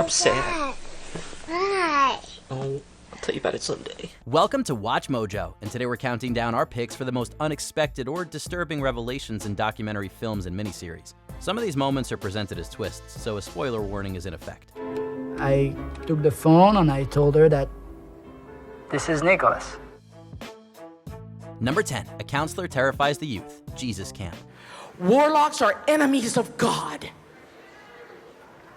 I'm sad. Why? Oh, I'll tell you about it someday. Welcome to Watch Mojo, and today we're counting down our picks for the most unexpected or disturbing revelations in documentary films and miniseries. Some of these moments are presented as twists, so a spoiler warning is in effect. I took the phone and I told her that this is Nicholas. Number 10, a counselor terrifies the youth. Jesus Camp. Warlocks are enemies of God.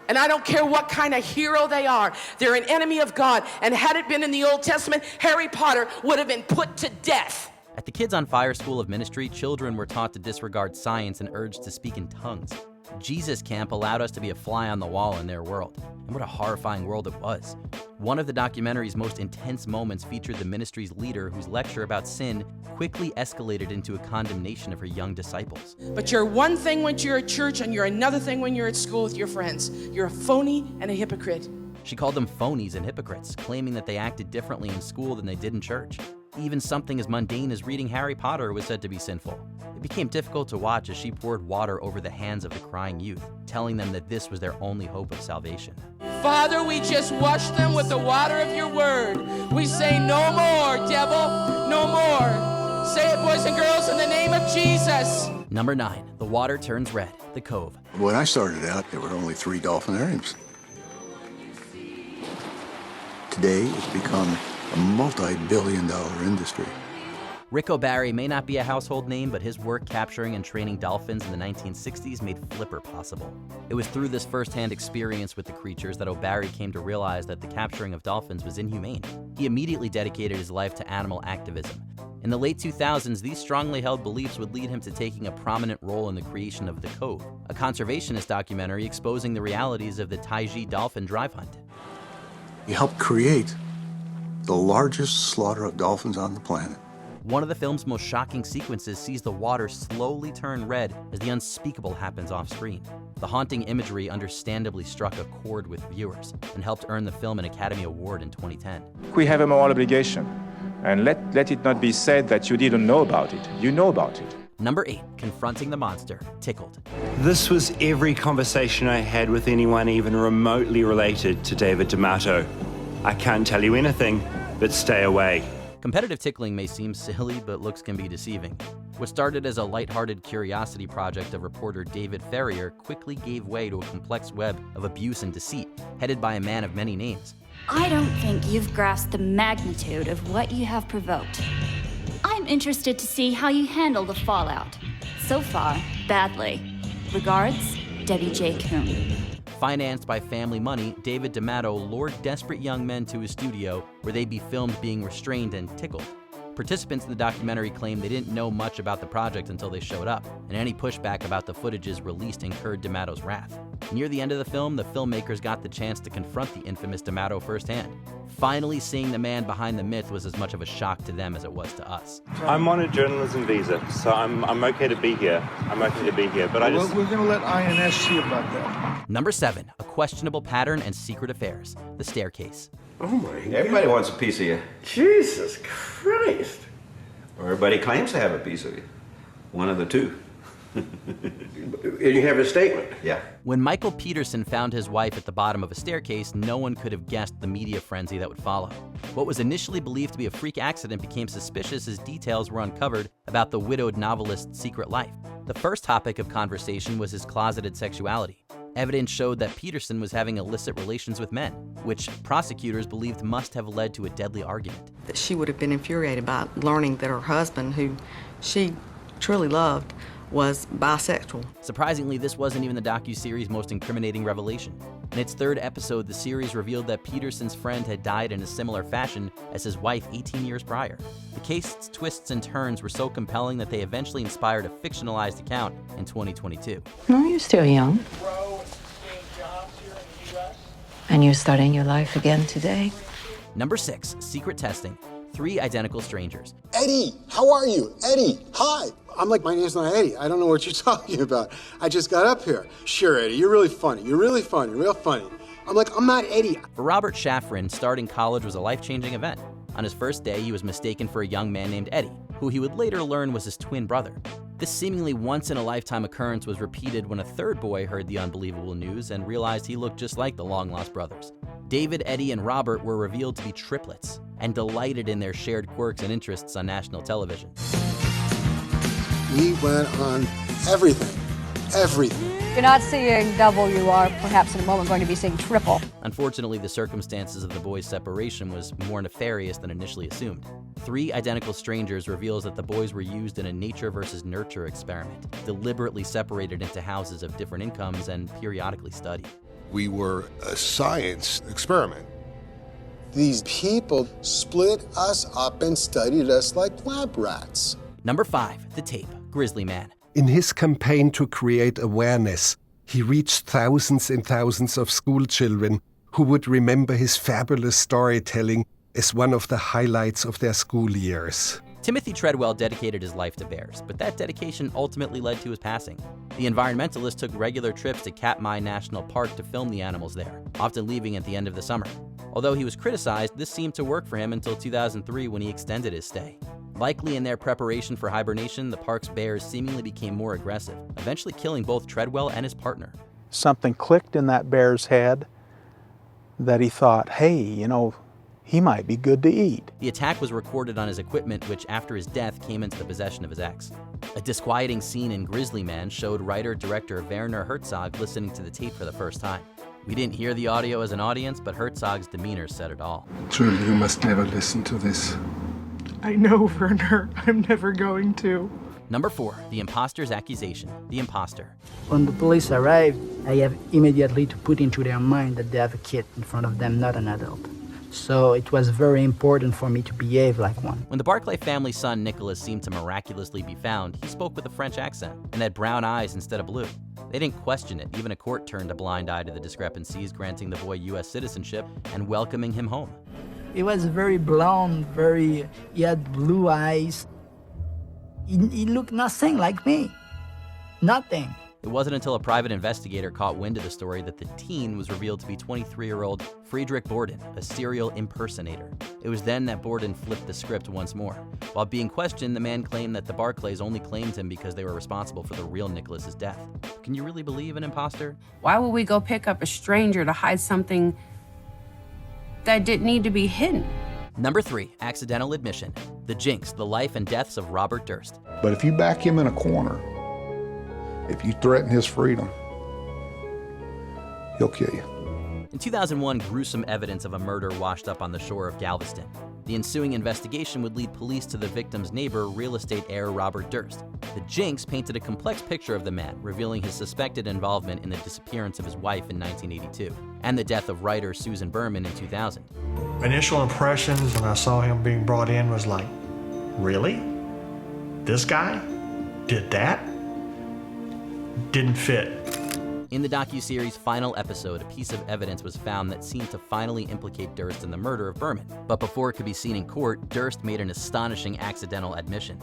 And I don't care what kind of hero they are, they're an enemy of God. And had it been in the Old Testament, Harry Potter would have been put to death. At the Kids on Fire School of Ministry, children were taught to disregard science and urged to speak in tongues. Jesus Camp allowed us to be a fly on the wall in their world. And what a horrifying world it was. One of the documentary's most intense moments featured the ministry's leader whose lecture about sin quickly escalated into a condemnation of her young disciples. But you're one thing when you're at church and you're another thing when you're at school with your friends. You're a phony and a hypocrite. She called them phonies and hypocrites, claiming that they acted differently in school than they did in church. Even something as mundane as reading Harry Potter was said to be sinful. It became difficult to watch as she poured water over the hands of the crying youth, telling them that this was their only hope of salvation. Father, we just wash them with the water of your word. We say no more, devil, no more. Say it, boys and girls, in the name of Jesus. Number 9, the water turns red, the Cove. When I started out, there were only 3 dolphinariums. Today, it's become a multi-billion-dollar industry. Rick O'Barry may not be a household name, but his work capturing and training dolphins in the 1960s made Flipper possible. It was through this first-hand experience with the creatures that O'Barry came to realize that the capturing of dolphins was inhumane. He immediately dedicated his life to animal activism. In the late 2000s, these strongly held beliefs would lead him to taking a prominent role in the creation of The Cove, a conservationist documentary exposing the realities of the Taiji dolphin drive hunt. He helped create the largest slaughter of dolphins on the planet. One of the film's most shocking sequences sees the water slowly turn red as the unspeakable happens off-screen. The haunting imagery understandably struck a chord with viewers and helped earn the film an Academy Award in 2010. We have a moral obligation, and let it not be said that you didn't know about it. You know about it. Number 8, confronting the monster, Tickled. This was every conversation I had with anyone even remotely related to David D'Amato. I can't tell you anything, but stay away. Competitive tickling may seem silly, but looks can be deceiving. What started as a lighthearted curiosity project of reporter David Ferrier quickly gave way to a complex web of abuse and deceit, headed by a man of many names. I don't think you've grasped the magnitude of what you have provoked. I'm interested to see how you handle the fallout. So far, badly. Regards, Debbie J. Kuhn. Financed by family money, David D'Amato lured desperate young men to his studio where they'd be filmed being restrained and tickled. Participants in the documentary claimed they didn't know much about the project until they showed up, and any pushback about the footages released incurred D'Amato's wrath. Near the end of the film, the filmmakers got the chance to confront the infamous D'Amato firsthand. Finally seeing the man behind the myth was as much of a shock to them as it was to us. I'm on a journalism visa, so I'm okay to be here. But I just... We're going to let INS see about that. Number 7, a questionable pattern and secret affairs, The Staircase. Oh my God. Everybody wants a piece of you. Jesus Christ. Or everybody claims to have a piece of you. One of the two. And you have a statement. Yeah. When Michael Peterson found his wife at the bottom of a staircase, no one could have guessed the media frenzy that would follow. What was initially believed to be a freak accident became suspicious as details were uncovered about the widowed novelist's secret life. The first topic of conversation was his closeted sexuality. Evidence showed that Peterson was having illicit relations with men, which prosecutors believed must have led to a deadly argument. She would have been infuriated by learning that her husband, who she truly loved, was bisexual. Surprisingly, this wasn't even the docuseries' most incriminating revelation. In its 3rd episode, the series revealed that Peterson's friend had died in a similar fashion as his wife 18 years prior. The case's twists and turns were so compelling that they eventually inspired a fictionalized account in 2022. No, you're still young. And you're starting your life again today. Number 6, secret testing, 3 identical strangers. Eddie, how are you? Eddie, hi. I'm like, my name's not Eddie. I don't know what you're talking about. I just got up here. Sure, Eddie, you're really funny. You're really funny, real funny. I'm like, I'm not Eddie. For Robert Shafran, starting college was a life-changing event. On his first day, he was mistaken for a young man named Eddie. who he would later learn was his twin brother. This seemingly once-in-a-lifetime occurrence was repeated when a third boy heard the unbelievable news and realized he looked just like the long-lost brothers. David, Eddie, and Robert were revealed to be triplets and delighted in their shared quirks and interests on national television. We went on everything. Everything. You're not seeing double, you are perhaps in a moment going to be seeing triple. Unfortunately, the circumstances of the boys' separation was more nefarious than initially assumed. 3 identical strangers reveals that the boys were used in a nature versus nurture experiment, deliberately separated into houses of different incomes and periodically studied. We were a science experiment. These people split us up and studied us like lab rats. Number 5, the tape, Grizzly Man. In his campaign to create awareness, he reached thousands and thousands of school children who would remember his fabulous storytelling as one of the highlights of their school years. Timothy Treadwell dedicated his life to bears, but that dedication ultimately led to his passing. The environmentalist took regular trips to Katmai National Park to film the animals there, often leaving at the end of the summer. Although he was criticized, this seemed to work for him until 2003 when he extended his stay. Likely in their preparation for hibernation, the park's bears seemingly became more aggressive, eventually killing both Treadwell and his partner. Something clicked in that bear's head that he thought, hey, he might be good to eat. The attack was recorded on his equipment, which after his death came into the possession of his ex. A disquieting scene in Grizzly Man showed writer-director Werner Herzog listening to the tape for the first time. We didn't hear the audio as an audience, but Herzog's demeanor said it all. Truly, you must never listen to this. I know, Werner. I'm never going to. Number 4, the imposter's accusation, the imposter. When the police arrived, I have immediately to put into their mind that they have a kid in front of them, not an adult. So it was very important for me to behave like one. When the Barclay family's son Nicholas seemed to miraculously be found, he spoke with a French accent and had brown eyes instead of blue. They didn't question it. Even a court turned a blind eye to the discrepancies, granting the boy U.S. citizenship and welcoming him home. He was very blonde, he had blue eyes. He looked nothing like me. Nothing. It wasn't until a private investigator caught wind of the story that the teen was revealed to be 23-year-old Friedrich Borden, a serial impersonator. It was then that Borden flipped the script once more. While being questioned, the man claimed that the Barclays only claimed him because they were responsible for the real Nicholas's death. Can you really believe an imposter? Why would we go pick up a stranger to hide something that didn't need to be hidden? Number 3, accidental admission. The Jinx, the life and deaths of Robert Durst. But if you back him in a corner, if you threaten his freedom, he'll kill you. In 2001, gruesome evidence of a murder washed up on the shore of Galveston. The ensuing investigation would lead police to the victim's neighbor, real estate heir Robert Durst. The Jinx painted a complex picture of the man, revealing his suspected involvement in the disappearance of his wife in 1982 and the death of writer Susan Berman in 2000. Initial impressions when I saw him being brought in was like, really? This guy did that? Didn't fit. In the docuseries' final episode, a piece of evidence was found that seemed to finally implicate Durst in the murder of Berman. But before it could be seen in court, Durst made an astonishing accidental admission.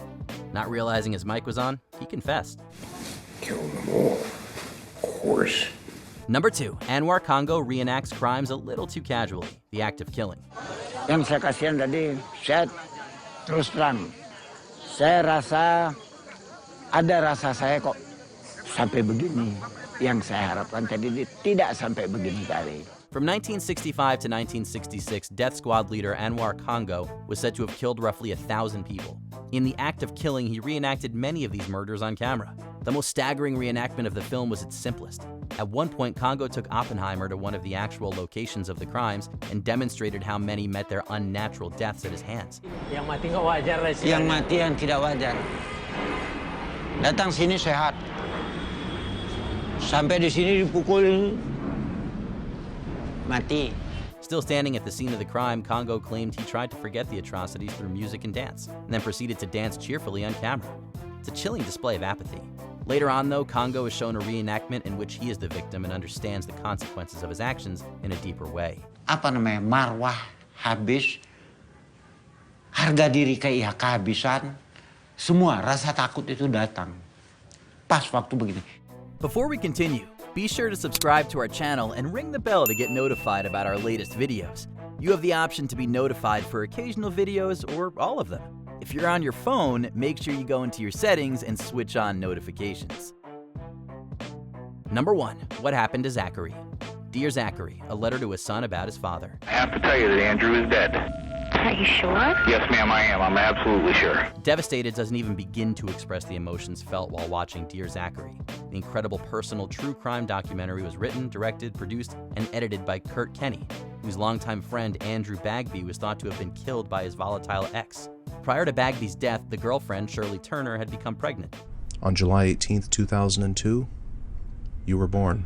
Not realizing his mic was on, he confessed. Killed them all, of course. Number 2, Anwar Congo reenacts crimes a little too casually, the act of killing. Yang saya kasihan tadi, saya terus terang, saya rasa ada rasa saya kok sampai begini. Yang saya harapkan tadi tidak sampai begini tadi. From 1965 to 1966, Death Squad leader Anwar Congo was said to have killed roughly 1,000 people. In the act of killing, he reenacted many of these murders on camera. The most staggering reenactment of the film was its simplest. At one point, Congo took Oppenheimer to one of the actual locations of the crimes and demonstrated how many met their unnatural deaths at his hands. Yang mati nggak wajar, yang mati yang tidak wajar. Datang sini sehat. Sampai di sini dipukul mati. Still standing at the scene of the crime, Congo claimed he tried to forget the atrocities through music and dance, and then proceeded to dance cheerfully on camera. It's a chilling display of apathy. Later on, though, Congo is shown a reenactment in which he is the victim and understands the consequences of his actions in a deeper way. Apa namanya, marwah habis, harga diri kayak kehabisan, semua rasa takut itu datang. Pas waktu begini. Before we continue, be sure to subscribe to our channel and ring the bell to get notified about our latest videos. You have the option to be notified for occasional videos or all of them. If you're on your phone, make sure you go into your settings and switch on notifications. Number 1. What happened to Zachary? Dear Zachary, a letter to his son about his father. I have to tell you that Andrew is dead. Are you sure? Yes, ma'am, I am. I'm absolutely sure. Devastated doesn't even begin to express the emotions felt while watching Dear Zachary. The incredible personal true crime documentary was written, directed, produced, and edited by Kurt Kenny, whose longtime friend Andrew Bagby was thought to have been killed by his volatile ex. Prior to Bagby's death, the girlfriend, Shirley Turner, had become pregnant. On July 18th, 2002, you were born.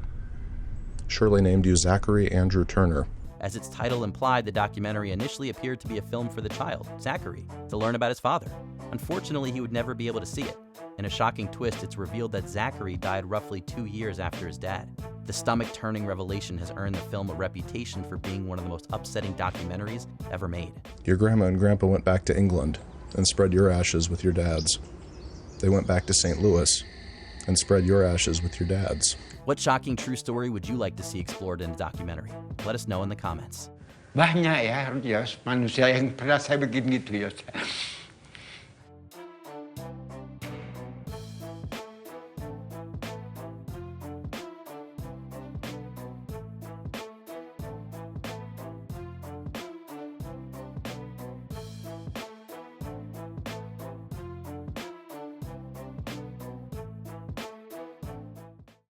Shirley named you Zachary Andrew Turner. As its title implied, the documentary initially appeared to be a film for the child, Zachary, to learn about his father. Unfortunately, he would never be able to see it. In a shocking twist, it's revealed that Zachary died roughly 2 years after his dad. The stomach-turning revelation has earned the film a reputation for being one of the most upsetting documentaries ever made. Your grandma and grandpa went back to England and spread your ashes with your dad's. They went back to St. Louis and spread your ashes with your dad's. What shocking true story would you like to see explored in a documentary? Let us know in the comments. Banyak ya manusia yang pernah saya bikin gitu ya.